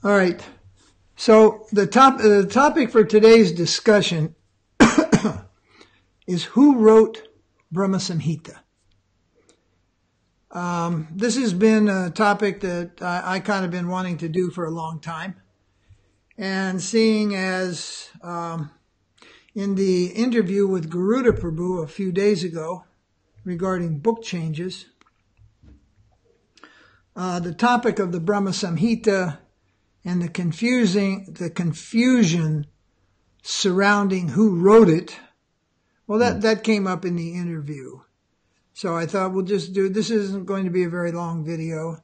All right. So the topic for today's discussion is who wrote Brahma-Samhita. This has been a topic that I kind of been wanting to do for a long time. And seeing as in the interview with Garuda Prabhu a few days ago regarding book changes, the topic of the Brahma-Samhita and the confusion surrounding who wrote it, well, that came up in the interview. So I thought we'll just this isn't going to be a very long video.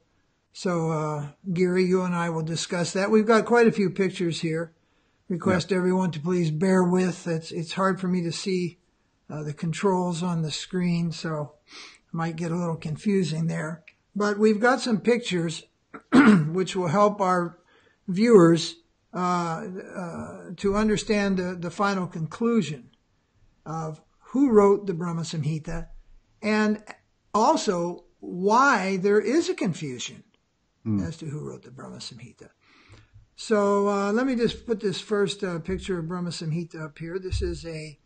So, Giri, you and I will discuss that. We've got quite a few pictures here. Request everyone to please bear with. It's hard for me to see the controls on the screen, so it might get a little confusing there. But we've got some pictures which will help our viewers to understand the final conclusion of who wrote the Brahma-Samhita and also why there is a confusion as to who wrote the Brahma-Samhita. So let me just put this first picture of Brahma-Samhita up here. This is a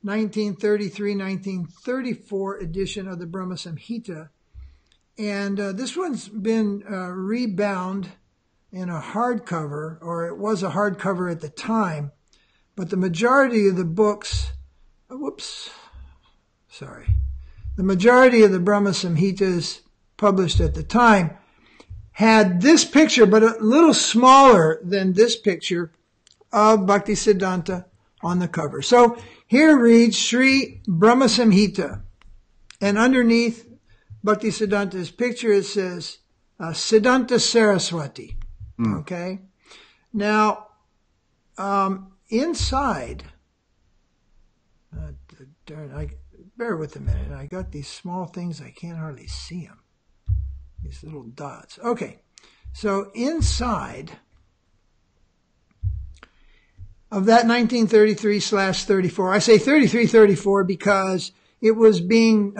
1933-1934 edition of the Brahma-Samhita. And this one's been rebound in a hardcover, or it was a hardcover at the time, but the majority of the books, the majority of the Brahma-Samhitas published at the time had this picture, but a little smaller than this picture of Bhaktisiddhanta on the cover. So here reads Sri Brahma-Samhita, and underneath Bhaktisiddhanta's picture it says Siddhanta Saraswati. Okay? Now, inside, bear with a minute. I got these small things, I can't hardly see them. These little dots. Okay, so inside of that 1933/34, I say 33-34 because it was being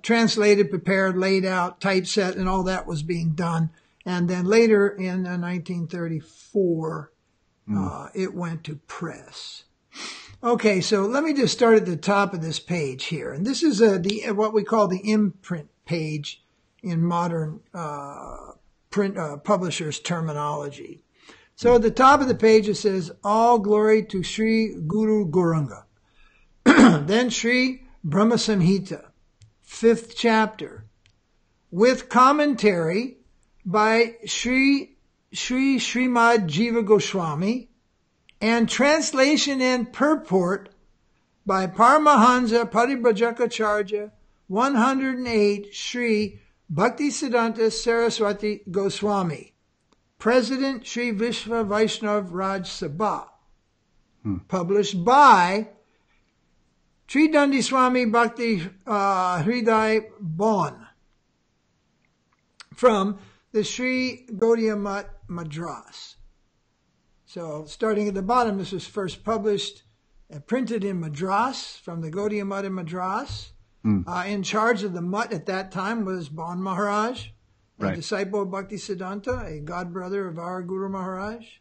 translated, prepared, laid out, typeset, and all that was being done. And then later in 1934, it went to press. Okay, so let me just start at the top of this page here. And this is what we call the imprint page in modern print publishers' terminology. So at the top of the page it says, all glory to Sri Guru Gauranga. Then Sri Brahma-Samhita, 5th chapter, with commentary by Shri Srimad Jiva Goswami, and translation and purport by Paramahansa Paribrajacacharya 108 Sri Bhaktisiddhanta Saraswati Goswami, President Sri Vishva Vaishnava Raj Sabha, published by Tridandi Swami Bhakti Hriday Bon, from the Sri Gaudiya Mutt, Madras. So starting at the bottom, this was first published, printed in Madras, from the Gaudiya Mutt in Madras. In charge of the Mutt at that time was Bon Maharaj, a disciple of Bhaktisiddhanta, a godbrother of our Guru Maharaj.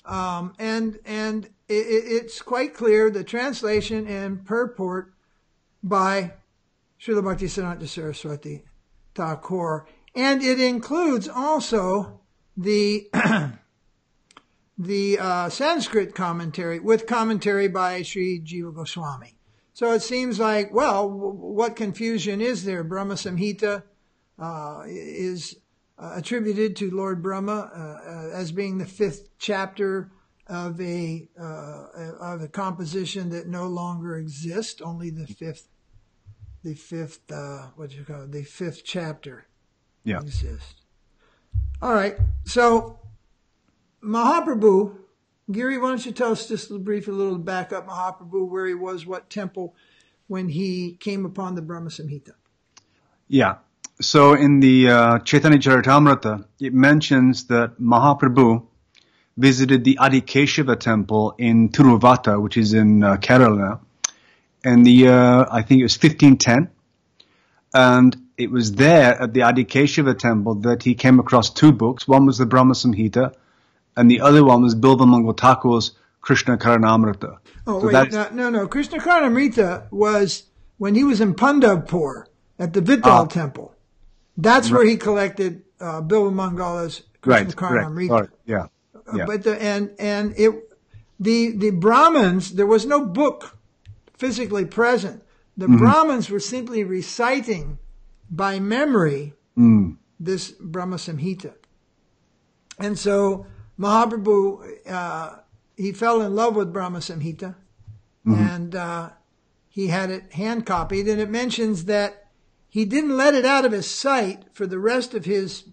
And it's quite clear, the translation and purport by Srila Bhaktisiddhanta Saraswati Thakur. And it includes also the Sanskrit commentary, with commentary by Sri Jiva Goswami. So it seems like, well, what confusion is there? Brahma-Samhita is attributed to Lord Brahma as being the 5th chapter of a composition that no longer exists. Only the fifth chapter exists. All right. So Mahaprabhu, Giri, why don't you tell us just briefly a little back up Mahaprabhu, where he was, what temple, when he came upon the Brahma-Samhita? Yeah. So in the Chaitanya Charitamrita, it mentions that Mahaprabhu visited the Adikeshava temple in Tiruvata, which is in Kerala, in the year, I think it was 1510. And it was there at the Adikeshava temple that he came across 2 books. One was the Brahma-Samhita, and the other one was Bilvamangal Thakur's Krishna Karanamrita. Oh, so wait, no. Krishna Karanamrita was when he was in Pandavpur at the Vittal temple. That's where he collected Bilvamangala's Krishna Karanamrita. Right. Yeah. But the Brahmins, there was no book physically present. The Brahmins were simply reciting by memory this Brahma-Samhita. And so Mahaprabhu, he fell in love with Brahma-Samhita, and he had it hand copied, and it mentions that he didn't let it out of his sight for the rest of his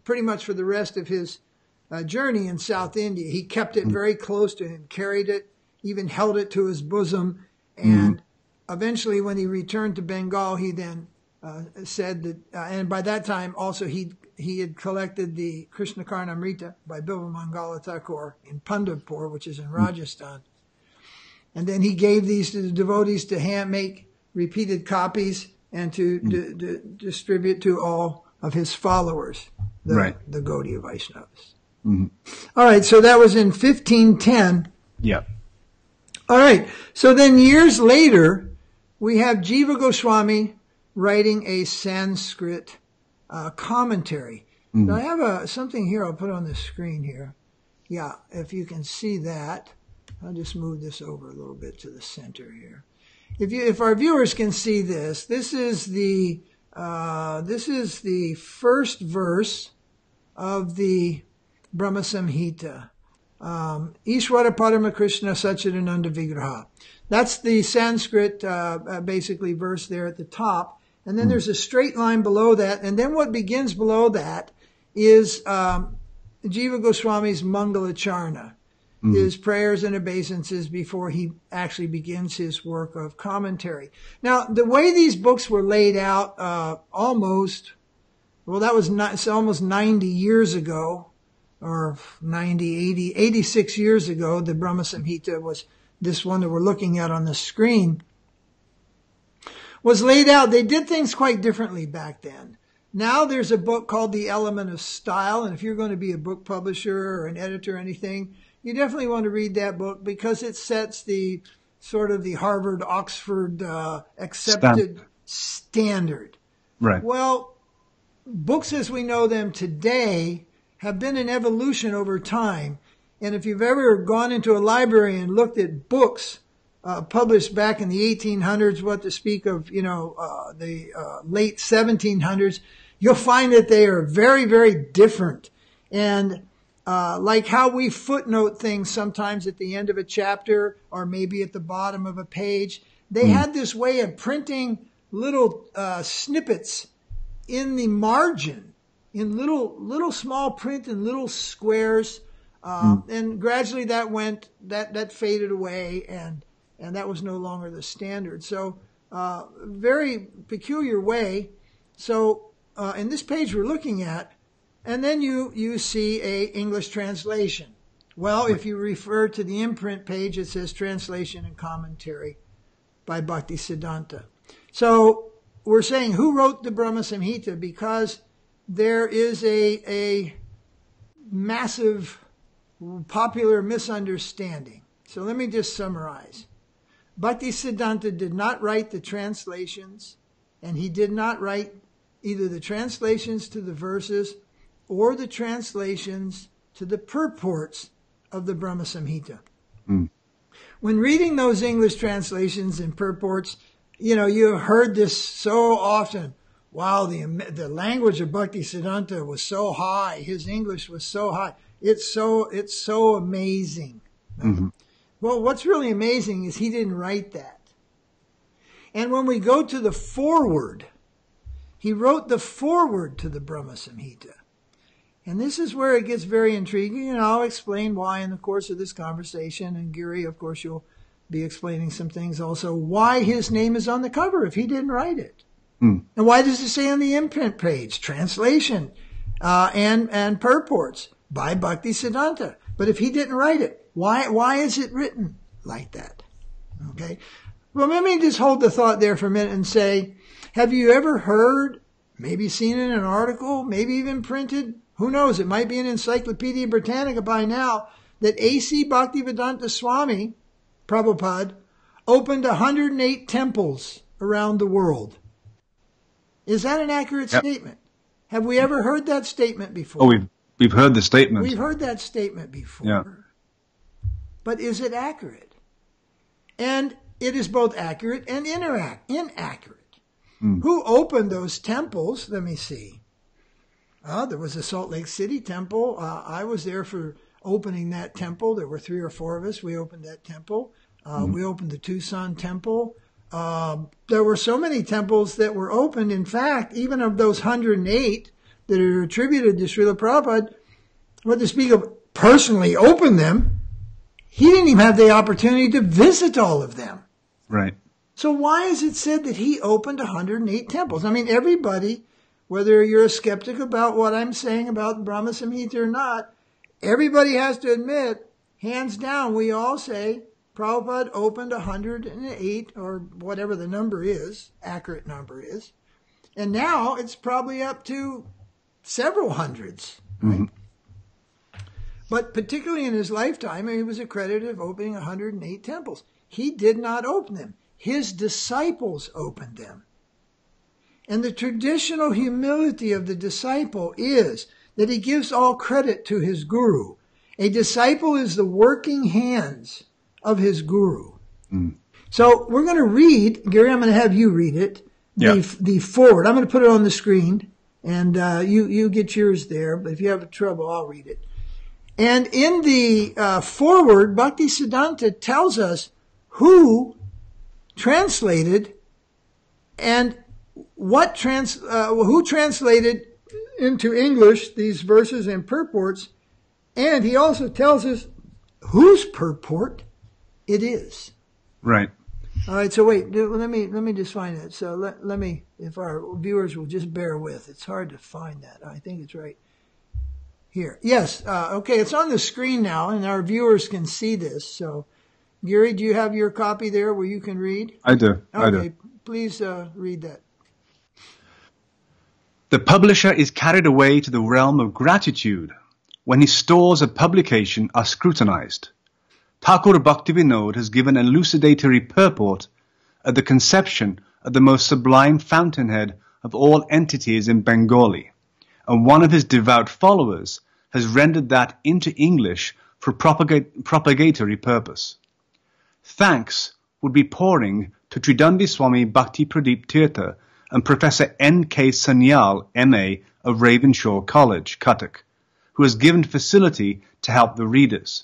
journey in South India. He kept it very close to him, carried it, even held it to his bosom, and eventually when he returned to Bengal, he then said that, and by that time also he had collected the Krishna Karanamrita by Bilvamangala Thakur in Pandavpur, which is in Rajasthan. And then he gave these to the devotees to make repeated copies and to distribute to all of his followers, the Gaudiya Vaishnavas. All right, so that was in 1510. Yeah. All right, so then years later, we have Jiva Goswami writing a Sanskrit commentary. Now, I have something here I'll put on the screen here. Yeah, if you can see that. I'll just move this over a little bit to the center here. If our viewers can see this, this is the first verse of the Brahma-Samhita. Ishvara Parama Krishna Satchidananda Vigraha. That's the Sanskrit, basically verse there at the top. And then there's a straight line below that. And then what begins below that is Jiva Goswami's Mangalacharna, his prayers and obeisances before he actually begins his work of commentary. Now, the way these books were laid out almost 90 years ago, or 86 years ago, the Brahma-Samhita was this one that we're looking at on the screen, was laid out. They did things quite differently back then. Now there's a book called The Element of Style, and if you're going to be a book publisher or an editor or anything, you definitely want to read that book because it sets the sort of the Harvard, Oxford accepted standard. Right. Well, books as we know them today have been an evolution over time. And if you've ever gone into a library and looked at books published back in the 1800s, what to speak of, the late 1700s, you'll find that they are very, very different. And like how we footnote things sometimes at the end of a chapter or maybe at the bottom of a page, they had this way of printing little snippets in the margin, in little small print in little squares, and gradually that faded away, and that was no longer the standard. So very peculiar way. So in this page we're looking at, and then you see a English translation. Well, if you refer to the imprint page, it says translation and commentary by Bhaktisiddhanta. So we're saying who wrote the Brahma-Samhita, because there is a massive popular misunderstanding. So let me just summarize. Bhaktisiddhanta did not write the translations, and he did not write either the translations to the verses or the translations to the purports of the Brahma-Samhita. When reading those English translations and purports, you heard this so often. Wow, the language of Bhaktisiddhanta was so high. His English was so high. It's so amazing. Well, what's really amazing is he didn't write that. And when we go to the foreword, he wrote the foreword to the Brahma-Samhita. And this is where it gets very intriguing, and I'll explain why in the course of this conversation. And Giri, of course, you'll be explaining some things also, why his name is on the cover if he didn't write it. And why does it say on the imprint page, translation and purports by Bhaktisiddhanta? But if he didn't write it, why is it written like that? Okay. Well, let me just hold the thought there for a minute and say, have you ever heard, maybe seen in an article, maybe even printed, who knows, it might be in Encyclopedia Britannica by now, that A.C. Bhaktivedanta Swami, Prabhupada, opened 108 temples around the world. Is that an accurate statement? Have we ever heard that statement before? Oh, we've heard the statement. We've heard that statement before. Yeah. But is it accurate? And it is both accurate and inaccurate. Who opened those temples? Let me see. There was a Salt Lake City temple. I was there for opening that temple. There were 3 or 4 of us. We opened that temple. We opened the Tucson temple. There were so many temples that were opened. In fact, even of those 108 that are attributed to Srila Prabhupada, what to speak of personally opened them, he didn't even have the opportunity to visit all of them. Right. So why is it said that he opened 108 temples? I mean, everybody, whether you're a skeptic about what I'm saying about Brahma-Samhita or not, everybody has to admit, hands down, we all say Prabhupada opened 108, or whatever the number is, accurate number is. And now it's probably up to several hundreds. Right? But particularly in his lifetime, he was accredited of opening 108 temples. He did not open them. His disciples opened them. And the traditional humility of the disciple is that he gives all credit to his guru. A disciple is the working hands of his guru. So we're going to read, Gary, I'm going to have you read it, the foreword. I'm going to put it on the screen, and you get yours there, but if you have trouble, I'll read it. And in the foreword, Bhaktisiddhanta tells us who translated and who translated into English these verses and purports, and he also tells us whose purport it is. Right. All right. So wait. Let me just find it. So let me, if our viewers will just bear with, it's hard to find that. I think it's right here. Yes. Okay. It's on the screen now, and our viewers can see this. So, Gary, do you have your copy there where you can read? I do. Okay. I do. Please read that. The publisher is carried away to the realm of gratitude when his stores of publication are scrutinized. Thakur Bhaktivinoda has given an elucidatory purport at the conception of the most sublime fountainhead of all entities in Bengali, and one of his devout followers has rendered that into English for propagatory purpose. Thanks would be pouring to Tridandi Swami Bhakti Pradeep Tirtha and Professor N.K. Sanyal, M.A. of Ravenshaw College, Cuttack, who has given facility to help the readers.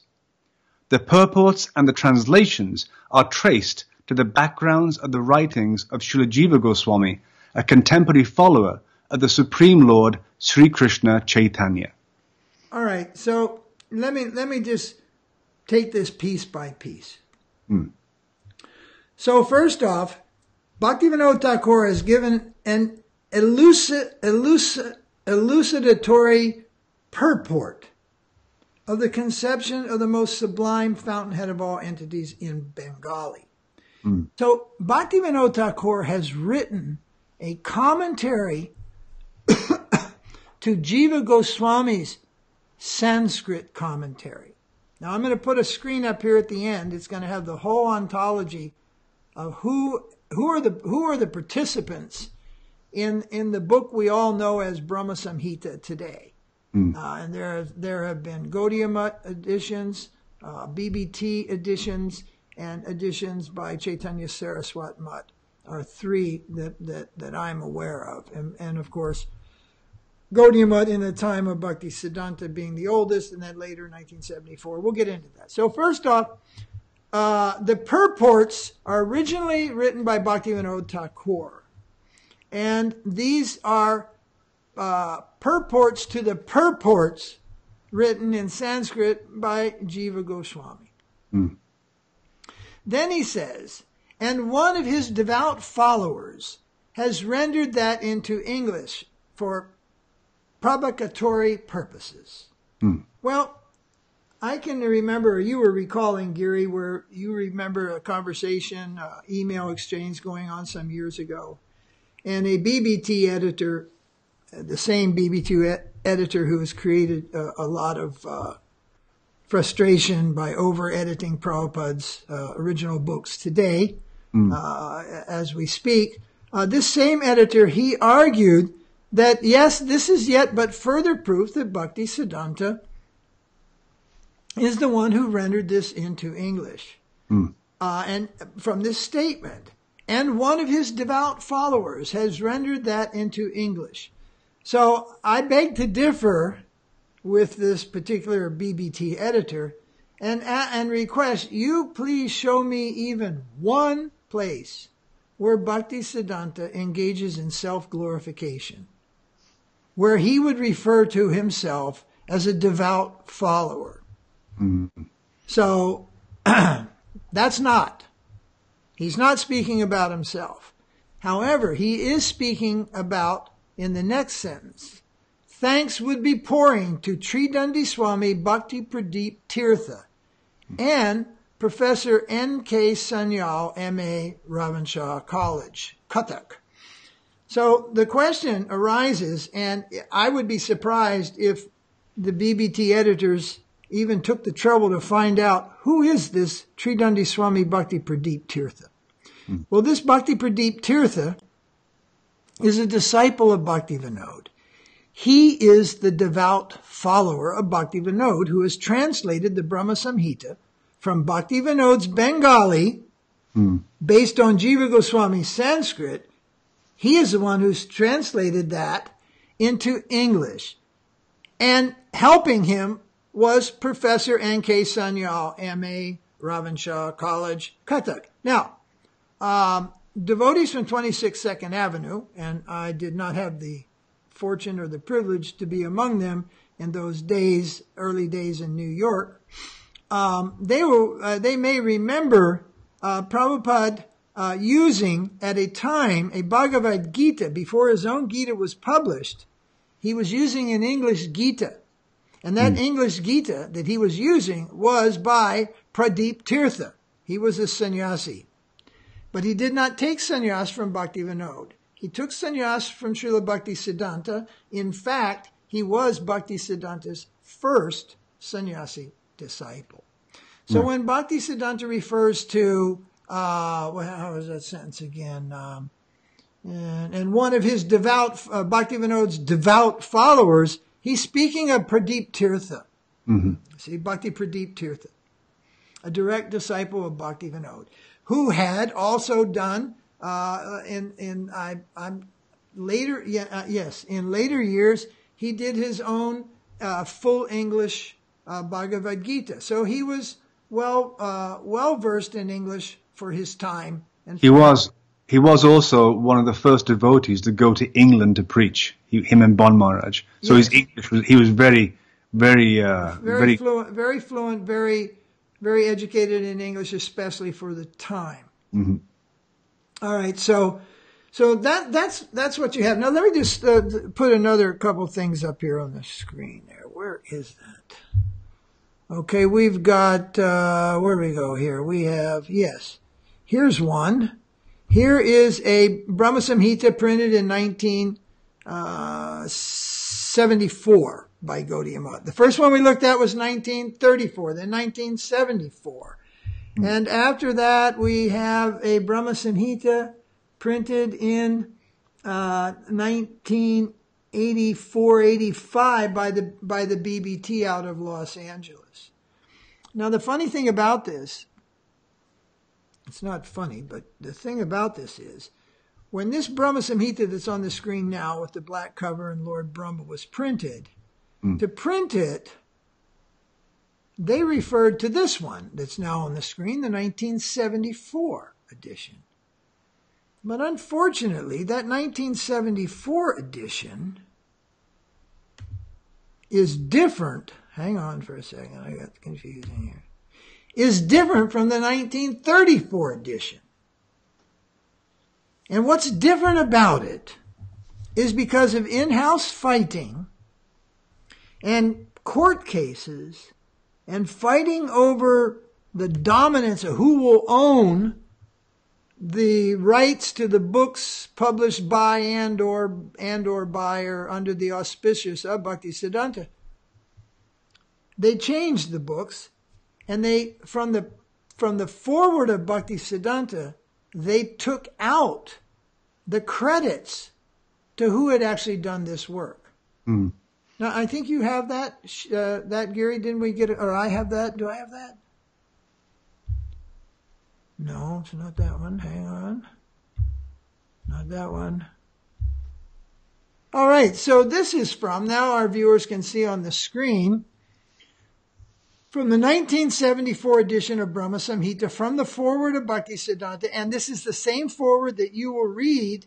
The purports and the translations are traced to the backgrounds of the writings of Srila Jiva Goswami, a contemporary follower of the Supreme Lord Sri Krishna Chaitanya. All right, so let me just take this piece by piece. So first off, Bhaktivinoda Thakura has given an elucidatory purport of the conception of the most sublime fountainhead of all entities in Bengali. So Bhaktivinoda Thakura has written a commentary to Jiva Goswami's Sanskrit commentary. Now I'm going to put a screen up here at the end. It's going to have the whole ontology of who are the participants in the book we all know as Brahma-Samhita today. And there have been Gaudiya Mutt editions, BBT editions, and editions by Chaitanya Saraswat Mutt are 3 that I'm aware of. And of course, Gaudiya Mutt in the time of Bhaktisiddhanta being the oldest, and then later 1974. We'll get into that. So first off, the purports are originally written by Bhaktivinoda Thakura. And these are purports to the purports written in Sanskrit by Jiva Goswami. Then he says, and one of his devout followers has rendered that into English for propagatory purposes. Well, I can remember, you were recalling, Gary, where you remember a conversation, email exchange going on some years ago. And a BBT editor, the same BBT editor who has created a lot of frustration by over-editing Prabhupada's original books today, as we speak. This same editor, he argued that, yes, this is yet but further proof that Bhaktisiddhanta is the one who rendered this into English. And from this statement, and one of his devout followers has rendered that into English. So I beg to differ with this particular BBT editor and request you please show me even one place where Bhaktisiddhanta engages in self-glorification, where he would refer to himself as a devout follower. So that's not. He's not speaking about himself. However, he is speaking about, in the next sentence, thanks would be pouring to Tridandi Swami Bhakti Pradeep Tirtha and Professor N.K. Sanyal, M.A., Ravenshaw College, Cuttack. So the question arises, and I would be surprised if the BBT editors even took the trouble to find out who is this Tridandi Swami Bhakti Pradeep Tirtha. Well, this Bhakti Pradeep Tirtha is a disciple of Bhaktivinoda. He is the devout follower of Bhaktivinoda who has translated the Brahma-Samhita from Bhaktivinoda's Bengali, based on Jiva Goswami's Sanskrit. He is the one who's translated that into English. And helping him was Professor N.K. Sanyal, M.A., Ravenshaw College, Cuttack. Now, devotees from 26 Second Avenue, and I did not have the fortune or the privilege to be among them in those days, early days in New York, they may remember Prabhupada using at a time a Bhagavad Gita before his own Gita was published. He was using an English Gita. And that English Gita that he was using was by Pradeep Tirtha. He was a sannyasi. But he did not take sannyas from Bhaktivinoda. He took sannyas from Srila Bhaktisiddhanta. In fact, he was Bhaktisiddhanta's first sannyasi disciple. So when Bhaktisiddhanta refers to, how is that sentence again? And one of his devout, Bhaktivinoda's devout followers, he's speaking of Pradeep Tirtha. See, Bhakti Pradeep Tirtha, a direct disciple of Bhaktivinoda, who had also done in later years he did his own full English Bhagavad Gita. So he was well versed in English for his time. And he was also one of the first devotees to go to England to preach. Him and Bon Maharaj. So his English he was very fluent, very educated in English, especially for the time. All right, so that's what you have. Now let me just put another couple things up here on the screen there. Where is that? Okay, we've got where do we go here? We have here's one. Here is a Brahma-Samhita printed in 1974 by Gaudiya Vaiṣṇava. The first one we looked at was 1934, then 1974. And after that, we have a Brahma-Samhita printed in 1984-85 by the BBT out of Los Angeles. Now, the funny thing about this, it's not funny, but the thing about this is, when this Brahma-Samhita that's on the screen now with the black cover and Lord Brahma was printed, to print it, they referred to this one that's now on the screen, the 1974 edition. But unfortunately, that 1974 edition is different. Hang on for a second, I got confusing here. Is different from the 1934 edition. And what's different about it is because of in-house fighting and court cases and fighting over the dominance of who will own the rights to the books published by and or by or under the auspicious of Bhaktisiddhanta. they changed the books, and they from the forward of Bhaktisiddhanta, they took out the credits to who had actually done this work. Mm. Now, I think you have that, Gary. Didn't we get it? Or I have that? Do I have that? No, it's not that one. Hang on. Not that one. All right, so this is from, now our viewers can see on the screen, from the 1974 edition of Brahma-Samhita, from the forward of Bhaktisiddhanta, and this is the same forward that you will read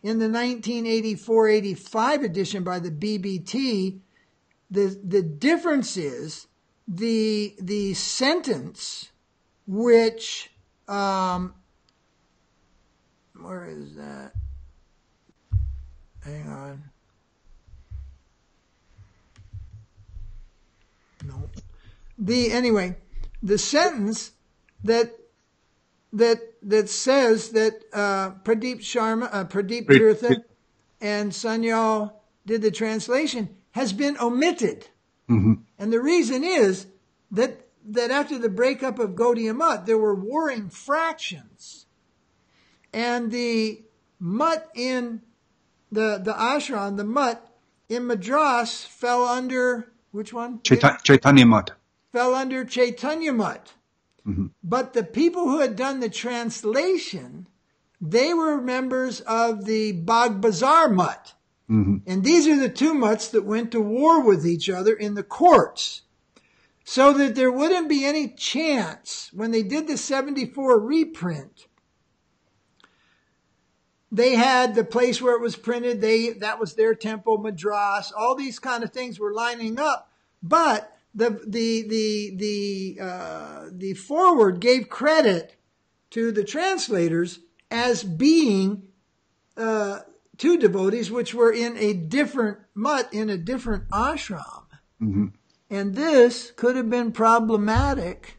in the 1984-85 edition by the BBT. The difference is the sentence which, where is that? Hang on. No. Anyway, the sentence that says that Pradeep Tirtha and Sanyal did the translation has been omitted. Mm-hmm. And the reason is that after the breakup of Gaudiya Mutt, there were warring fractions. And the mutt in the ashram, the mutt in Madras fell under, which one? Chaitanya Mutt. Fell under Chaitanya Mutt. Mm-hmm. But the people who had done the translation, they were members of the Bagh Bazar Mutt. Mm-hmm. And these are the two mutts that went to war with each other in the courts. So that there wouldn't be any chance, when they did the 74 reprint, they had the place where it was printed, that was their temple, Madras, all these kind of things were lining up. But the forward gave credit to the translators as being two devotees which were in a different mutt, in a different ashram. Mm-hmm. And this could have been problematic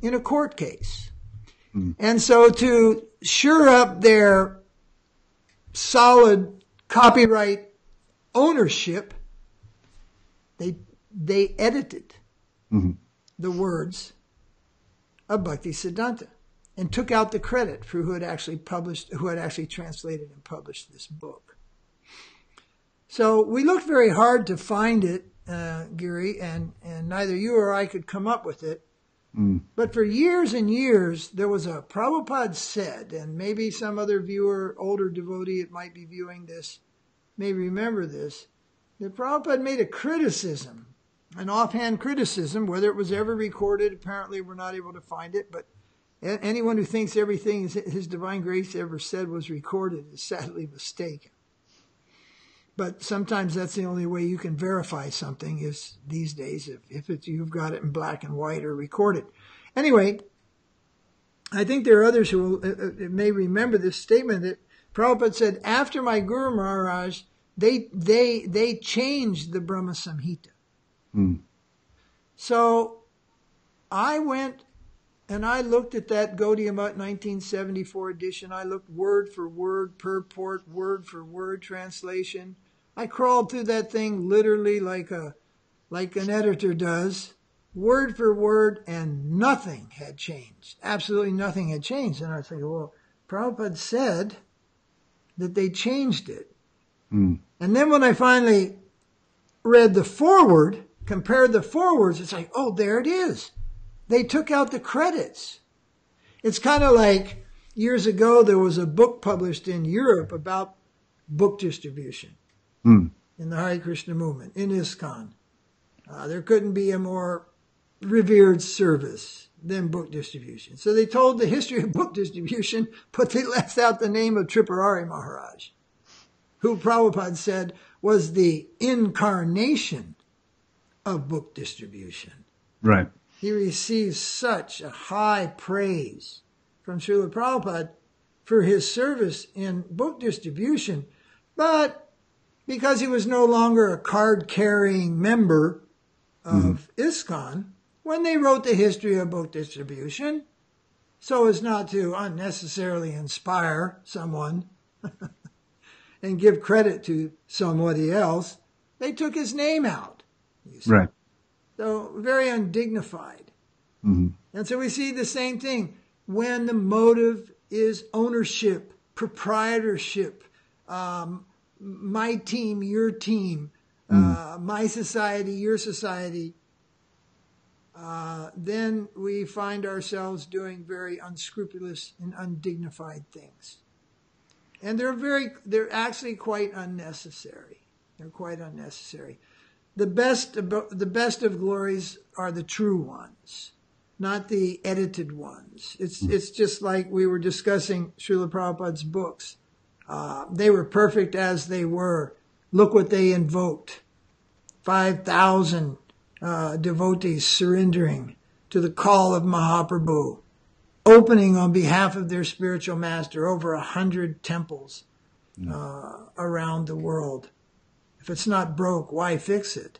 in a court case. Mm-hmm. And so to shore up their solid copyright ownership, they edited mm-hmm. the words of Bhaktisiddhanta and took out the credit for who had actually translated and published this book. So we looked very hard to find it, Gary, and neither you or I could come up with it. Mm. But for years and years, there was a Prabhupada said, and maybe some other viewer, older devotee that might be viewing this, may remember this, that Prabhupada made a criticism, an offhand criticism, whether it was ever recorded. Apparently we're not able to find it, but anyone who thinks everything His Divine Grace ever said was recorded is sadly mistaken. But sometimes that's the only way you can verify something is these days, if you've got it in black and white or recorded. Anyway, I think there are others who may remember this statement that Prabhupada said, after my Guru Maharaj, they changed the Brahma-Samhita. Mm. So I went and I looked at that Gaudiya Mutt 1974 edition. I looked word for word, purport, word for word translation. I crawled through that thing literally like an editor does, word for word, and nothing had changed. Absolutely nothing had changed. And I was thinking, well, Prabhupada said that they changed it. Mm. And then when I finally read the forward, compared the forwards, it's like, oh, there it is. They took out the credits. It's kind of like years ago there was a book published in Europe about book distribution in the Hare Krishna movement, in ISKCON. There couldn't be a more revered service than book distribution. So they told the history of book distribution, but they left out the name of Tripurari Maharaj, who Prabhupada said was the incarnation of book distribution. Right. He received such a high praise from Srila Prabhupada for his service in book distribution, but because he was no longer a card-carrying member of ISKCON, when they wrote the history of book distribution, so as not to unnecessarily inspire someone and give credit to somebody else, they took his name out. Right. So very undignified. Mm-hmm. And so we see the same thing when the motive is ownership, proprietorship, my team, your team, my society, your society. Then we find ourselves doing very unscrupulous and undignified things. And they're actually quite unnecessary. They're quite unnecessary. The best of glories are the true ones, not the edited ones. It's just like we were discussing Srila Prabhupada's books. They were perfect as they were. Look what they invoked. 5,000 devotees surrendering to the call of Mahaprabhu, opening on behalf of their spiritual master over 100 temples around the world. If it's not broke, why fix it?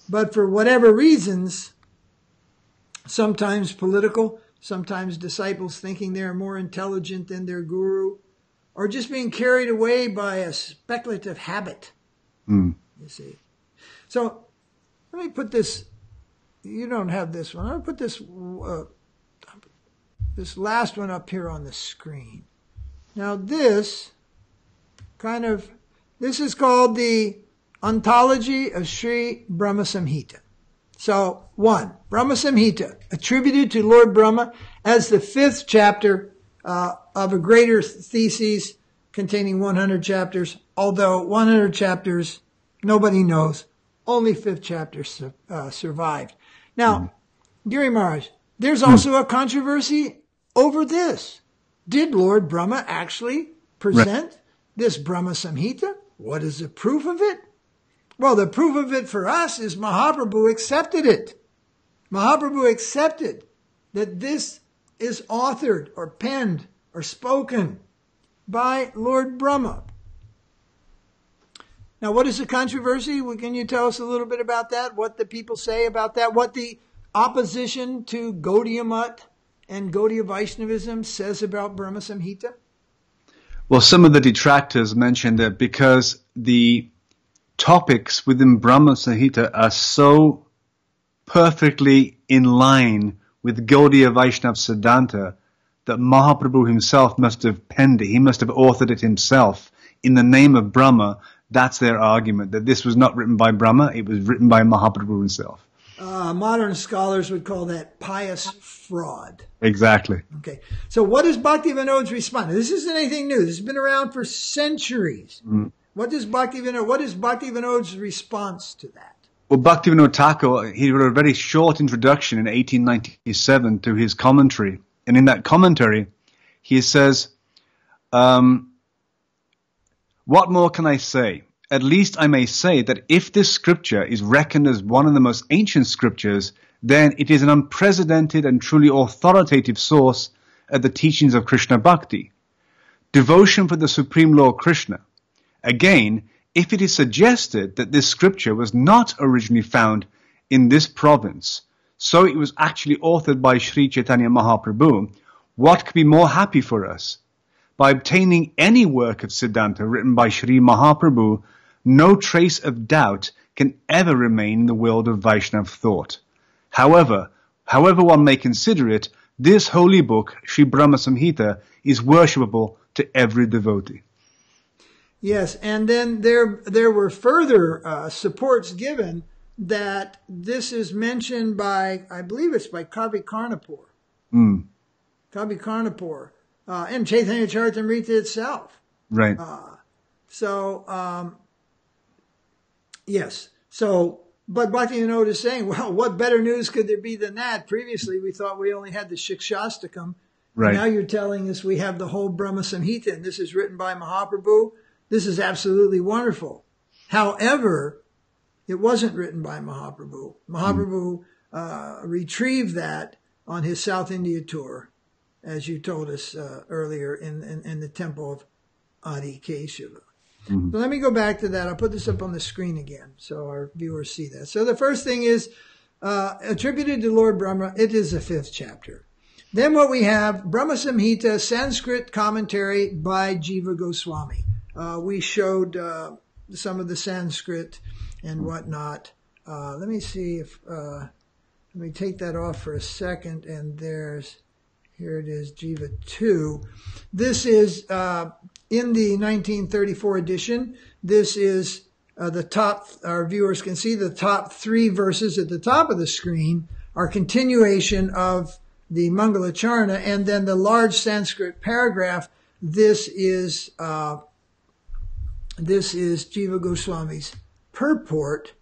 But for whatever reasons, sometimes political, sometimes disciples thinking they're more intelligent than their guru, or just being carried away by a speculative habit, you see. So let me put this, you don't have this one. I'll put this this last one up here on the screen. Now this is called the Ontology of Sri Brahma-Samhita. So, 1, Brahma-Samhita, attributed to Lord Brahma as the 5th chapter of a greater thesis containing 100 chapters, although 100 chapters, nobody knows, only 5th chapter survived. Now, Giri Maharaj, there's also a controversy over this. Did Lord Brahma actually present this Brahma-Samhita? What is the proof of it? Well, the proof of it for us is Mahaprabhu accepted it. Mahaprabhu accepted that this is authored or penned or spoken by Lord Brahma. Now, what is the controversy? Well, can you tell us a little bit about that? What the people say about that? What the opposition to Gaudiya Mat and Gaudiya Vaishnavism says about Brahma-Samhita? Well, some of the detractors mentioned that because the topics within Brahma-Samhita are so perfectly in line with Gaudiya Vaiṣṇava Siddhanta that Mahaprabhu himself must have penned it. He must have authored it himself in the name of Brahma. That's their argument, that this was not written by Brahma, it was written by Mahaprabhu himself. Modern scholars would call that pious fraud. Exactly. Okay. So what is Bhaktivinoda's response? This isn't anything new. This has been around for centuries. What is Bhaktivinoda's response to that? Well, Bhaktivinoda Thakura, he wrote a very short introduction in 1897 to his commentary. And in that commentary, he says, what more can I say? At least I may say that if this scripture is reckoned as one of the most ancient scriptures, then it is an unprecedented and truly authoritative source of the teachings of Krishna Bhakti. Devotion for the Supreme Lord Krishna. Again, if it is suggested that this scripture was not originally found in this province, so it was actually authored by Sri Chaitanya Mahaprabhu, what could be more happy for us? By obtaining any work of Siddhanta written by Sri Mahaprabhu, no trace of doubt can ever remain in the world of Vaishnava thought. However one may consider it, this holy book, Sri Brahma-Samhita, is worshipable to every devotee. Yes, and then there were further supports given that this is mentioned by, I believe it's by Kavi Karnapur. Kavi Karnapur. And Chaitanya Charitamrita itself. Right. Yes. So, but Bhaktivinoda is saying, well, what better news could there be than that? Previously, we thought we only had the Shikshastakam. Right. Now you're telling us we have the whole Brahma-Samhita, and this is written by Mahaprabhu. This is absolutely wonderful. However, it wasn't written by Mahaprabhu. Mahaprabhu retrieved that on his South India tour, as you told us earlier, in the temple of Adi Keshava. So let me go back to that. I'll put this up on the screen again so our viewers see that. So the first thing is attributed to Lord Brahma. It is the 5th chapter. Then what we have, Brahma-Samhita, Sanskrit commentary by Jiva Goswami. We showed some of the Sanskrit and whatnot. let me see if, let me take that off for a second, and here it is, Jiva 2. This is, in the 1934 edition, this is the top, our viewers can see the top 3 verses at the top of the screen are continuation of the Mangalacharna, and then the large Sanskrit paragraph, this is Jiva Goswami's purport,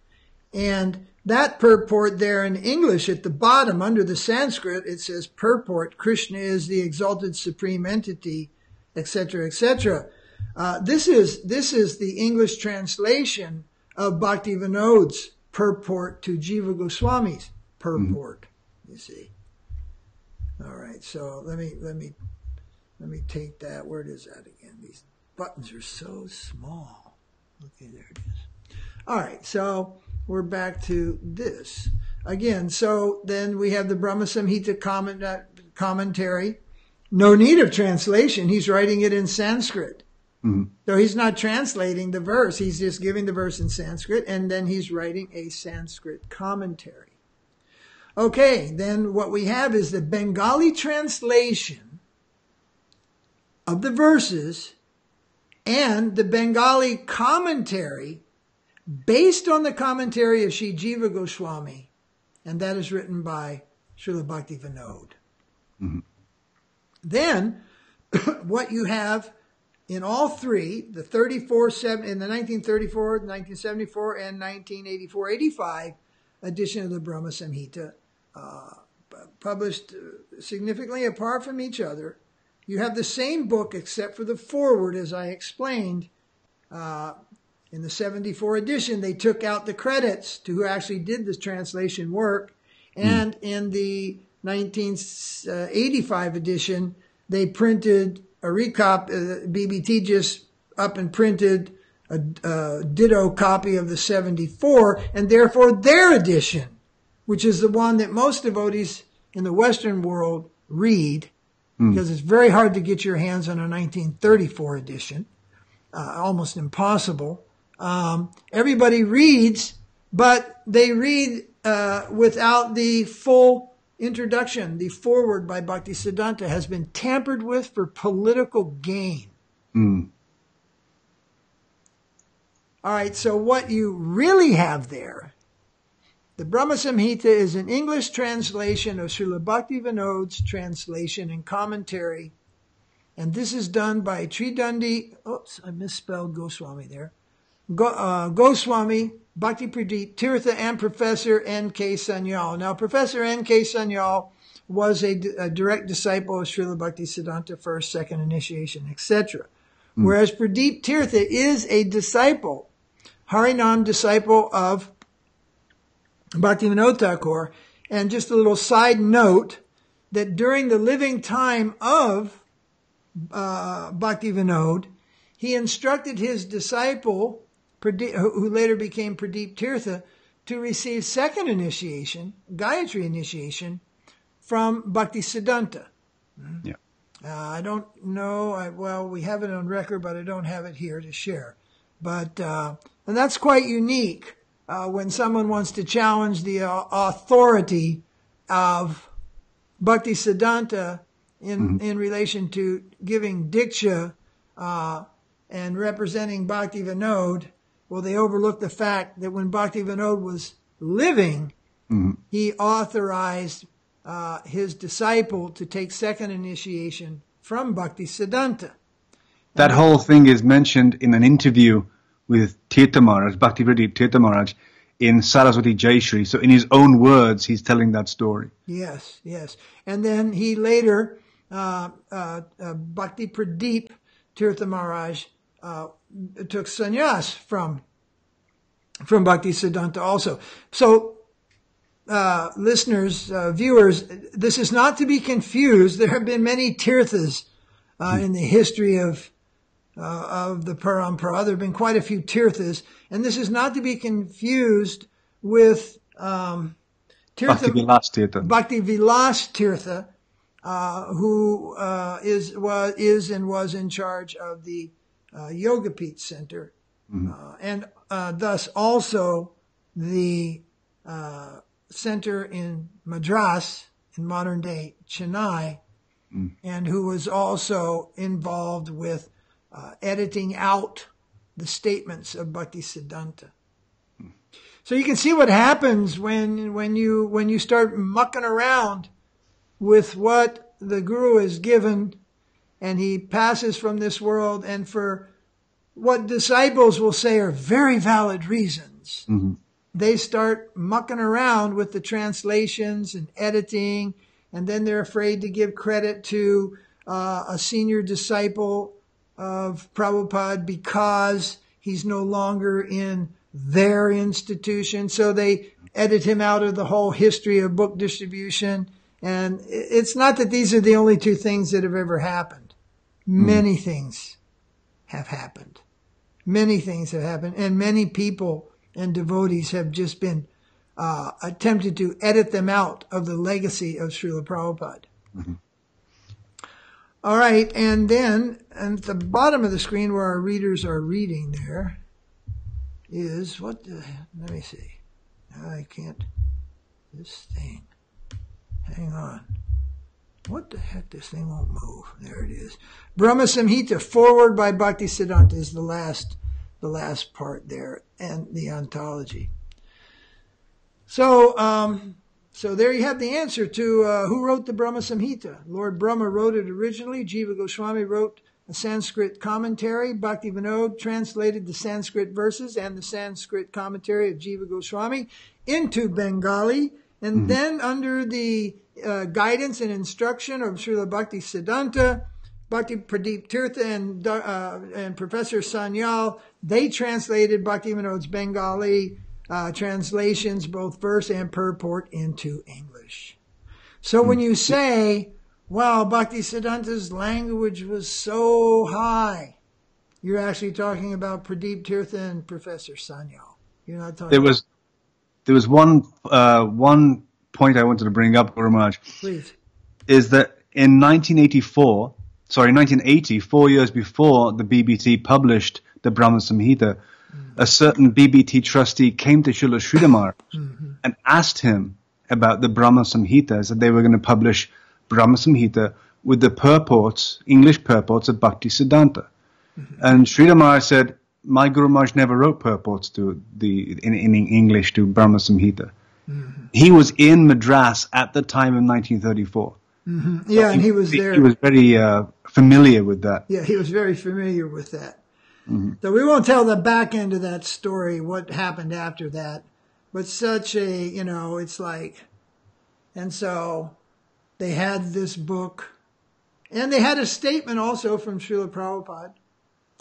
and that purport there in English at the bottom under the Sanskrit, it says purport, Krishna is the exalted supreme entity, etc., etc. This is the English translation of Bhaktivinoda's purport to Jiva Goswami's purport. You see. All right, so let me take that. Where is that again? These buttons are so small. Okay, there it is. All right, so we're back to this again. So then we have the Brahma-Samhita commentary. No need of translation. He's writing it in Sanskrit. So he's not translating the verse. He's just giving the verse in Sanskrit, and then he's writing a Sanskrit commentary. Okay, then what we have is the Bengali translation of the verses and the Bengali commentary based on the commentary of Sri Jiva Goswami, and that is written by Srila Bhaktivinoda. Then, what you have in all three, the 1934, 1974, and 1984-85 edition of the Brahma-Samhita, published significantly apart from each other, you have the same book except for the foreword, as I explained. In the 74 edition, they took out the credits to who actually did this translation work. And in the 1985 edition, they printed a recop. BBT just up and printed a ditto copy of the 74, and therefore their edition, which is the one that most devotees in the Western world read, because it's very hard to get your hands on a 1934 edition, almost impossible. Everybody reads, but they read without the full introduction. The foreword by Bhaktisiddhanta has been tampered with for political gain. All right, so what you really have there, the Brahma-Samhita is an English translation of Srila Bhaktivinoda's translation and commentary, and this is done by Tridandi, I misspelled Goswami there, Goswami, Bhakti Pradeep Tirtha, and Professor N.K. Sanyal. Now, Professor N.K. Sanyal was a direct disciple of Srila Bhaktisiddhanta, first, second initiation, etc. Whereas Pradeep Tirtha is a disciple, Harinam disciple of Bhaktivinoda Thakura. And just a little side note, that during the living time of Bhaktivinoda, he instructed his disciple, who later became Pradeep Tirtha, to receive second initiation, Gayatri initiation, from Bhaktisiddhanta. Yeah. I don't know, we have it on record, but I don't have it here to share. But, and that's quite unique when someone wants to challenge the authority of Bhaktisiddhanta in relation to giving Diksha and representing Bhaktivinoda. Well, they overlook the fact that when Bhaktivinoda was living, he authorized his disciple to take second initiation from Bhaktisiddhanta. That whole thing is mentioned in an interview with Tirtha Maharaj, Bhakti Pradeep Tirtha Maharaj, in Saraswati Jayashri. So in his own words, he's telling that story. Yes, yes. And then he later, Bhakti Pradeep Tirtha Maharaj, took sannyas from Bhaktisiddhanta also. So, listeners, viewers, this is not to be confused. There have been many tirthas in the history of the Parampara. There have been quite a few tirthas, and this is not to be confused with Bhakti-Vilas Tirtha. Bhakti-Vilas Tirtha, who is and was in charge of the Yogapeeth Center, and thus also the center in Madras, in modern-day Chennai, and who was also involved with editing out the statements of Bhaktisiddhanta. So you can see what happens when you start mucking around with what the Guru is given, and he passes from this world, and for what disciples will say are very valid reasons, they start mucking around with the translations and editing, and then they're afraid to give credit to a senior disciple of Prabhupada because he's no longer in their institution. So they edit him out of the whole history of book distribution. And it's not that these are the only two things that have ever happened. Many things have happened. Many things have happened. And many people and devotees have just been attempted to edit them out of the legacy of Srila Prabhupada. All right, and then at the bottom of the screen where our readers are reading there is, let me see. I can't, this thing, hang on. What the heck, this thing won't move. There it is. Brahma-Samhita, forward by Bhaktisiddhanta is the last part there, and the ontology. So there you have the answer to who wrote the Brahma-Samhita. Lord Brahma wrote it originally. Jiva Goswami wrote a Sanskrit commentary. Bhaktivinoda translated the Sanskrit verses and the Sanskrit commentary of Jiva Goswami into Bengali. And then under the guidance and instruction of Srila Bhaktisiddhanta, Bhakti Pradeep Tirtha and Professor Sanyal, they translated Bhaktivinoda's Bengali translations, both verse and purport, into English. So when you say, wow, Bhaktisiddhanta's language was so high, you're actually talking about Pradeep Tirtha and Professor Sanyal. You're not talking There was one point I wanted to bring up, Guru Maharaj. Please. Is that in 1980, 4 years before the BBT published the Brahma-Samhita, a certain BBT trustee came to Srila Sridhara and asked him about the Brahma-Samhita, said they were going to publish Brahma-Samhita with the purports, English purports of Bhaktisiddhanta. And Sridhara said, my Guru Maharaj never wrote purports to in English to Brahma-Samhita. He was in Madras at the time of 1934. Yeah, and he was there. He was very familiar with that. Yeah, he was very familiar with that. So we won't tell the back end of that story, what happened after that. But such a, it's like, and so they had this book, and they had a statement also from Srila Prabhupada.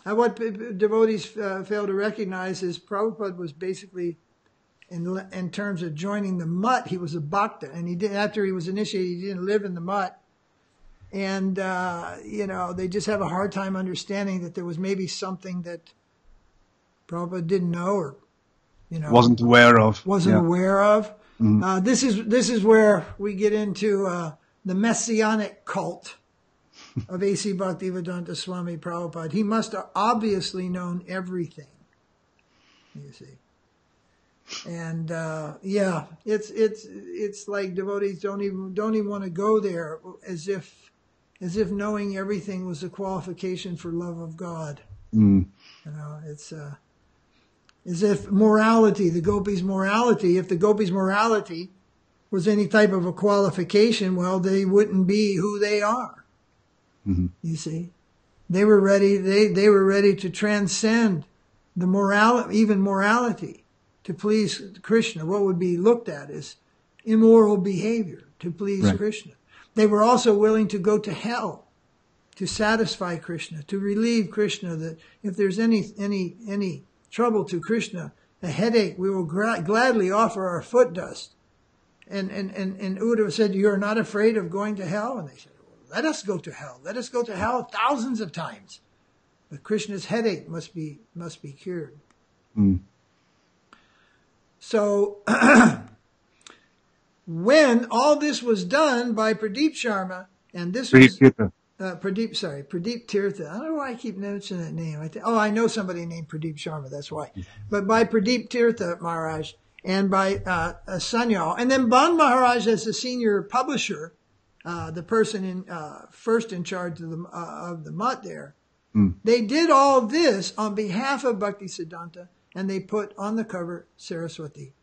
And what devotees fail to recognize is Prabhupada was basically, in terms of joining the mutt, he was a bhakta, and he did, after he was initiated, he didn't live in the mutt. And, they just have a hard time understanding that there was maybe something that Prabhupada didn't know or, wasn't aware of. Aware of. This is where we get into the messianic cult of A.C. Bhaktivedanta Swami Prabhupada. He must have obviously known everything, you see. And it's like devotees don't even want to go there, as if knowing everything was a qualification for love of God. It's as if morality, the gopis' morality, if the gopis' morality was any type of a qualification, well, they wouldn't be who they are. You see, they were ready. They were ready to transcend the morality to please Krishna. What would be looked at as immoral behavior to please Krishna. They were also willing to go to hell to satisfy Krishna, to relieve Krishna. That if there's any trouble to Krishna, a headache, we will gladly offer our foot dust. And Uddhava said, "You're not afraid of going to hell?" And they said, "Let us go to hell. Let us go to hell thousands of times. But Krishna's headache must be cured." So when all this was done by Pradeep Sharma, and this was Pradeep Tirtha. I don't know why I keep mentioning that name. I know somebody named Pradeep Sharma, that's why. But by Pradeep Tirtha Maharaj, and by Sanyal. And then Ban Maharaj, as the senior publisher, the person first in charge of the mutt there, they did all this on behalf of Bhaktisiddhanta, and they put on the cover Saraswati,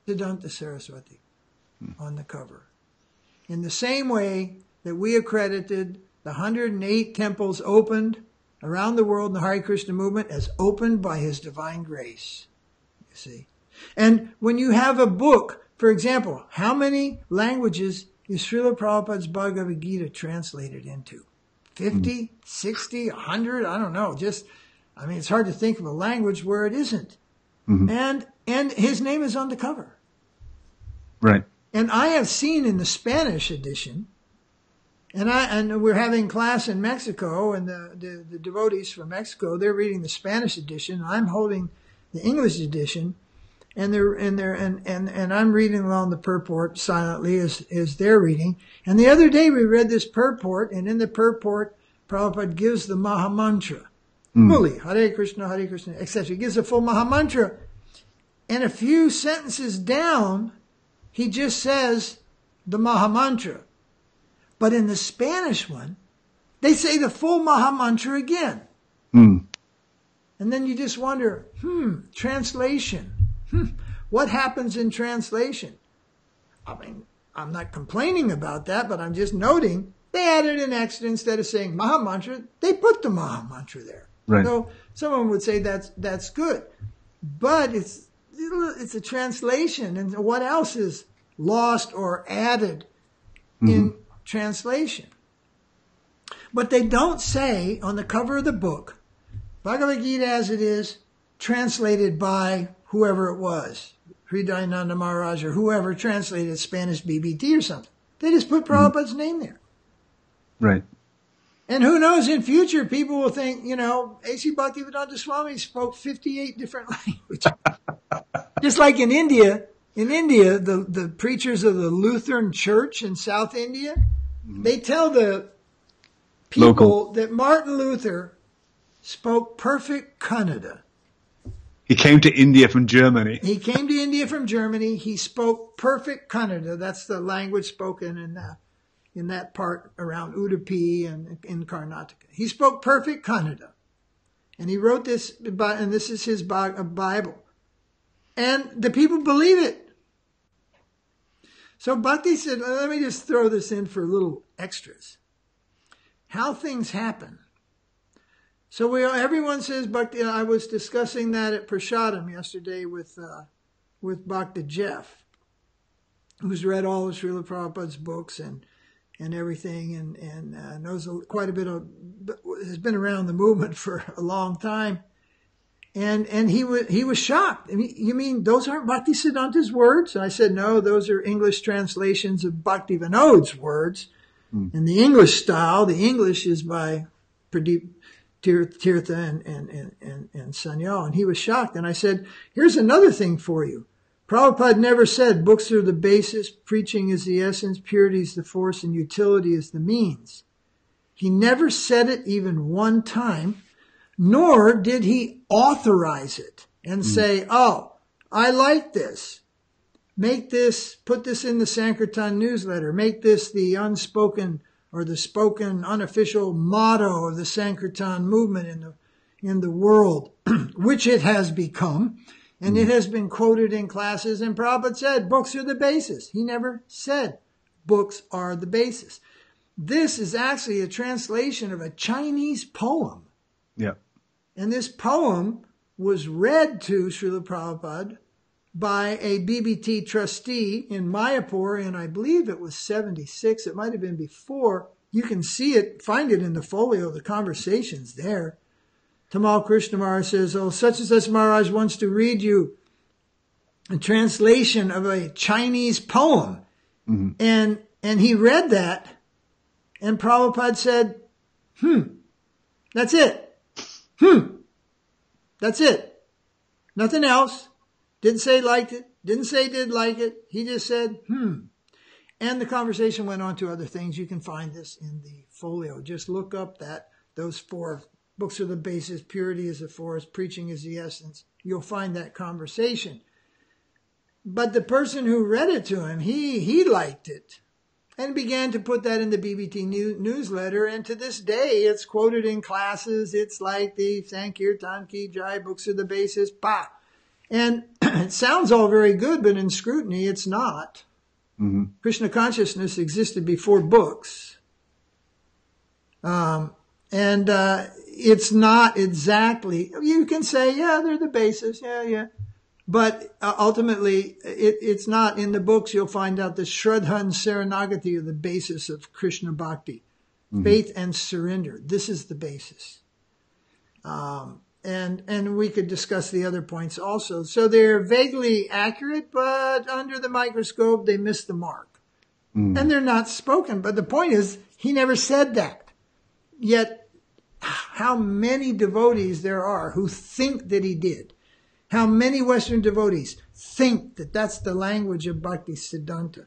Siddhanta Saraswati on the cover. In the same way that we accredited the 108 temples opened around the world in the Hare Krishna movement as opened by His divine grace. You see. And when you have a book, for example, how many languages is Srila Prabhupada's Bhagavad Gita translated into? 50, 60, 100? I don't know. It's hard to think of a language where it isn't. And his name is on the cover. Right. And I have seen in the Spanish edition, and we're having class in Mexico, and the devotees from Mexico, they're reading the Spanish edition. I'm holding the English edition, and I'm reading along the purport silently as they're reading. And the other day we read this purport, and in the purport, Prabhupada gives the Maha Mantra. Fully, Hare Krishna, etc. He gives a full Maha Mantra. And a few sentences down, he just says the Maha Mantra. But in the Spanish one, they say the full Maha Mantra again. And then you just wonder, translation. What happens in translation? I mean, I'm not complaining about that, but I'm just noting they added an extra instead of saying Maha Mantra, they put the Maha Mantra there. Right. So someone would say that's good. But it's a translation, and what else is lost or added in translation? But they don't say on the cover of the book, Bhagavad Gita as it is, translated by whoever it was, Hridayananda Maharaj or whoever translated Spanish BBT or something. They just put Prabhupada's name there. Right. And who knows, in future, people will think, A.C. Bhaktivedanta Swami spoke 58 different languages. Just like in India, the preachers of the Lutheran Church in South India, they tell the people that Martin Luther spoke perfect Kannada. He came to India from Germany. He spoke perfect Kannada. That's the language spoken in that part around Udupi and in Karnataka. He spoke perfect Kannada. And he wrote this, and this is his Bible. And the people believe it. So Bhakti said, let me just throw this in for little extras. How things happen. So everyone says Bhakti. I was discussing that at Prashadam yesterday with Bhakti Jeff, who's read all of Srila Prabhupada's books and everything, and knows quite a bit has been around the movement for a long time. And he was shocked. I mean, you mean those aren't Bhaktisiddhanta's words? And I said, no, those are English translations of Bhaktivinoda's words. In the English style, the English is by Pradeep Tirtha and Sanyal. And he was shocked. And I said, here's another thing for you. Prabhupada never said books are the basis, preaching is the essence, purity is the force, and utility is the means. He never said it even one time, nor did he authorize it and say, oh, I like this. Make this, put this in the Sankirtan newsletter. Make this the unspoken or the spoken unofficial motto of the Sankirtan movement in the world, which it has become. And it has been quoted in classes, and Prabhupada said, books are the basis. He never said books are the basis. This is actually a translation of a Chinese poem. Yeah. And this poem was read to Srila Prabhupada by a BBT trustee in Mayapur, and I believe it was 76. It might have been before. You can see it, find it in the folio, the conversations there. Tamal Krishna Maharaj says, oh, such and such Maharaj wants to read you a translation of a Chinese poem. And he read that, and Prabhupada said, that's it. That's it. Nothing else. Didn't say liked it. Didn't say did like it. He just said, And the conversation went on to other things. You can find this in the folio. Just look up those 4 books are the basis, purity is the force, preaching is the essence. You'll find that conversation. But the person who read it to him, he liked it and began to put that in the BBT newsletter. And to this day, it's quoted in classes. It's like the Sankirtan Ki Jai, books are the basis, pa. And it sounds all very good, but in scrutiny, it's not. Mm-hmm. Krishna consciousness existed before books. It's not exactly, you can say, yeah, they're the basis, yeah. But ultimately, it's not. In the books, you'll find out that Shraddha and Saranagati are the basis of Krishna Bhakti. Mm-hmm. Faith and surrender. This is the basis. And we could discuss the other points also. So they're vaguely accurate, but under the microscope, they miss the mark. Mm-hmm. And they're not spoken. But the point is, he never said that. Yet, how many devotees there are who think that he did. How many Western devotees think that that's the language of Bhaktisiddhanta.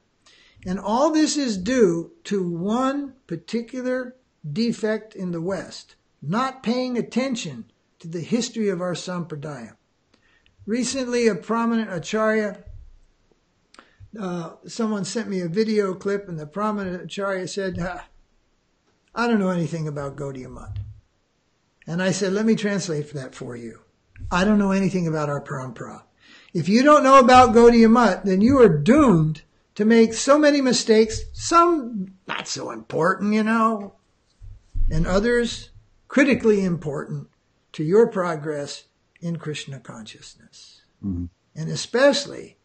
And all this is due to one particular defect in the West, not paying attention to the history of our sampradaya. Recently, a prominent acharya, someone sent me a video clip, and the prominent acharya said, I don't know anything about Gaudiya Math. And I said, let me translate that for you. I don't know anything about our parampara. If you don't know about Gaudiya Math, then you are doomed to make so many mistakes, some not so important, and others critically important to your progress in Krishna consciousness. Mm-hmm. And especially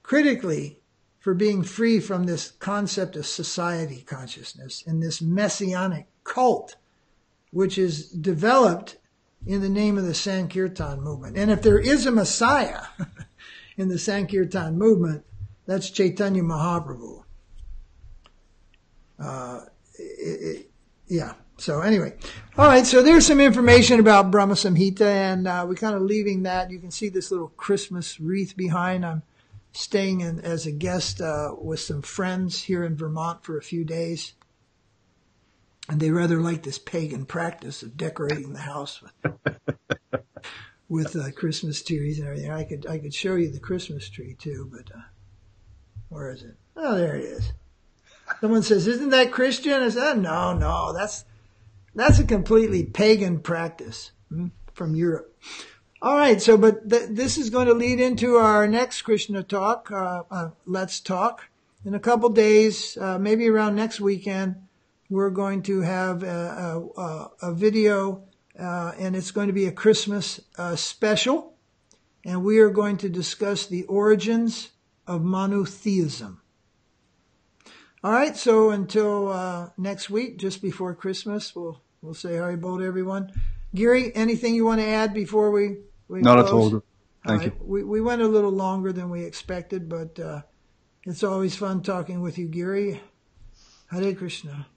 critically for being free from this concept of society consciousness and this messianic cult, which is developed in the name of the Sankirtan movement. And if there is a Messiah in the Sankirtan movement, that's Chaitanya Mahaprabhu. So anyway. All right, so there's some information about Brahma-Samhita, and we're kind of leaving that. You can see this little Christmas wreath behind. I'm staying in as a guest with some friends here in Vermont for a few days. And they rather like this pagan practice of decorating the house with Christmas trees and everything. I could show you the Christmas tree too, but where is it? Oh, there it is. Someone says, "Isn't that Christian?" I said, "No, that's a completely pagan practice from Europe." All right, so this is going to lead into our next Krishna talk. Let's talk in a couple days, maybe around next weekend. We're going to have a video, and it's going to be a Christmas special, and we are going to discuss the origins of monotheism. All right, so until next week, just before Christmas, we'll say Haribol to everyone. Giri, anything you want to add before we Not close? at all. Thank you. We went a little longer than we expected, but it's always fun talking with you, Giri. Hare Krishna.